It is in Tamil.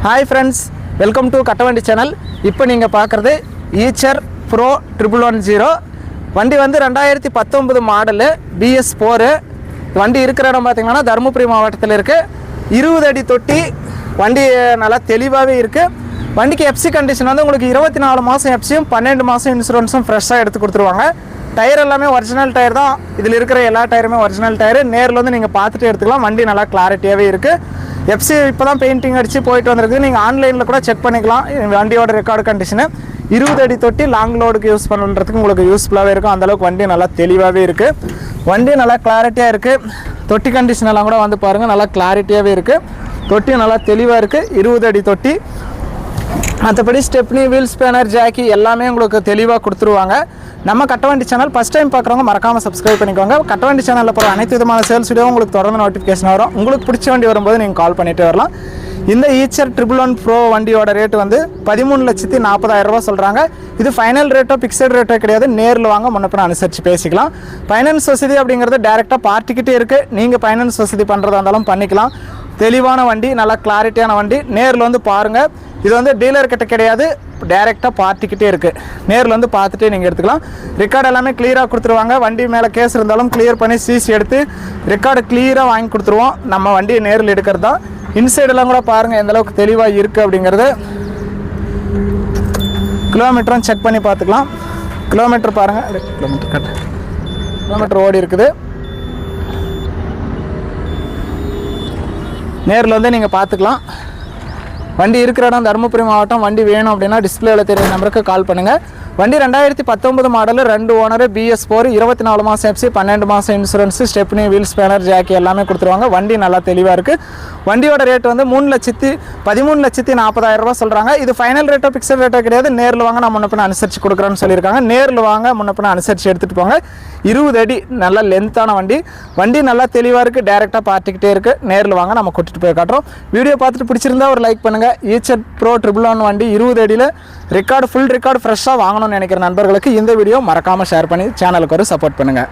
Hi friends, welcome to Kattavandi channel. இப்போ நீங்கள் பார்க்குறது ஈச்சர் ப்ரோ 1110 வண்டி வந்து 2019 மாடலு BS4. வண்டி இருக்கிற இடம் பார்த்திங்கன்னா தருமபுரி மாவட்டத்தில் இருக்குது. 20 அடி தொட்டி. வண்டி நல்லா தெளிவாகவே இருக்குது. வண்டிக்கு எஃப்சி கண்டிஷன் வந்து உங்களுக்கு 24 மாதம் எஃப்சியும் 12 மாதம் இன்சூரன்ஸும் ஃப்ரெஷ்ஷாக எடுத்து கொடுத்துருவாங்க. டயர் எல்லாமே ஒரிஜினல் டயர் தான். இதில் இருக்கிற எல்லா டயருமே ஒரிஜினல் டயரு. நேரில் வந்து நீங்கள் பார்த்துட்டு எடுத்துக்கலாம். வண்டி நல்லா கிளாரிட்டியாகவே இருக்குது. எஃப்சி இப்போ தான் பெயிண்டிங் அடித்து போயிட்டு வந்திருக்கு. நீங்கள் ஆன்லைனில் கூட செக் பண்ணிக்கலாம் வண்டியோட ரெக்கார்டு கண்டிஷனு. 20 அடி தொட்டி லாங் லோடுக்கு யூஸ் பண்ணுறதுக்கு உங்களுக்கு யூஸ்ஃபுல்லாகவே இருக்கும். அந்தளவுக்கு வண்டி நல்லா தெளிவாகவே இருக்குது. வண்டி நல்லா கிளாரிட்டியாக இருக்குது. தொட்டி கண்டிஷன் எல்லாம் கூட வந்து பாருங்கள், நல்லா கிளாரிட்டியாகவே இருக்குது. தொட்டி நல்லா தெளிவாக இருக்குது. 20 அடி தொட்டி. மற்றபடி ஸ்டெப்னி, வீல் ஸ்பேனர், ஜாக்கி எல்லாமே உங்களுக்கு தெளிவாக கொடுத்துருவாங்க. நம்ம கட்டவண்டி சேனல் ஃபஸ்ட் டைம் பார்க்குறவங்க மறக்காமல் சப்ஸ்கிரைப் பண்ணிக்கோங்க. கட்டவண்டி சேனலில் போகிற அனைத்து விதமான சேல்ஸ் வீடியோ உங்களுக்கு தொடர்ந்து நோட்டிஃபிகேஷன் வரும். உங்களுக்கு பிடிச்ச வண்டி வரும்போது நீங்கள் கால் பண்ணிட்டு வரலாம். இந்த ஈச்சர் 1110 ப்ரோ வண்டியோட ரேட்டு வந்து 13,40,000 ரூபா சொல்கிறாங்க. இது ஃபைனல் ரேட்டோ பிக்சட் ரேட்டோ கிடையாது. நேரில் வாங்க, முன்னப்பின அனுசரித்து பேசிக்கலாம். ஃபைனான்ஸ் வசதி அப்படிங்கிறது டேரெக்டாக பார்ட்டிக்கிட்டே இருக்குது. நீங்கள் ஃபைனான்ஸ் வசதி பண்ணுறதா இருந்தாலும் பண்ணிக்கலாம். தெளிவான வண்டி, நல்லா கிளாரிட்டியான வண்டி. நேரில் வந்து பாருங்கள். இது வந்து டீலர் கிட்ட கிடையாது, டைரெக்டாக பார்ட்டிக்கிட்டே இருக்குது. நேரில் வந்து பார்த்துட்டே நீங்கள் எடுத்துக்கலாம். ரெக்கார்டு எல்லாமே கிளியராக கொடுத்துருவாங்க. வண்டி மேலே கேஸ் இருந்தாலும் கிளியர் பண்ணி சிசி எடுத்து ரெக்கார்டு கிளியராக வாங்கி கொடுத்துருவோம். நம்ம வண்டியை நேரில் எடுக்கிறது தான். இன்சைடெல்லாம் கூட பாருங்கள் எந்தளவுக்கு தெளிவாக இருக்குது அப்படிங்கிறது. கிலோமீட்டரும் செக் பண்ணி பார்த்துக்கலாம். கிலோமீட்டர் பாருங்கள், கிலோமீட்டர் ஓடி இருக்குது. நேரில் வந்து நீங்கள் பார்த்துக்கலாம். வண்டி இருக்கிற இடம் தருமபுரி மாவட்டம். வண்டி வேணும் அப்படின்னா டிஸ்பிளேவில் தெரியுற நம்பருக்கு கால் பண்ணுங்கள். வண்டி 2019 மாடலு, 2 ஓனரு, BS4, 24 மாதம் எஃப்சி, 12 மாதம் insurance, stepney, wheel spanner, jack எல்லாமே கொடுத்துருவாங்க. வண்டி நல்லா தெளிவாக இருக்குது. வண்டியோட ரேட் வந்து 13,40,000 ரூபா சொல்கிறாங்க. இது ஃபைனல் ரேட்டோ பிக்சட் ரேட்டோ கிடையாது. நேரில் வாங்க, நான் முன்னப்பின அனுசரித்து கொடுக்குறேன்னு சொல்லியிருக்காங்க. நேரில் வாங்க, முன்னப்பின அனுசரித்து எடுத்துகிட்டு போங்க. 20 அடி நல்ல லென்த்தான வண்டி. வண்டி நல்லா தெளிவாக இருக்குது. டேரெக்டாக பார்த்துக்கிட்டே இருக்குது. நேரில் வாங்க, நம்ம கூட்டிகிட்டு போய் காட்டுறோம். வீடியோ பார்த்துட்டு பிடிச்சிருந்தா ஒரு லைக் பண்ணுங்கள். ஈச்சர் ப்ரோ 1110 வண்டி 20 அடியில் ரெக்கார்டு, ஃபுல் ரெக்கார்டு ஃப்ரெஷ்ஷாக வாங்கணும்னு நினைக்கிற நண்பர்களுக்கு இந்த வீடியோ மறக்காமல் ஷேர் பண்ணி சேனலுக்கு ஒரு சப்போர்ட் பண்ணுங்கள்.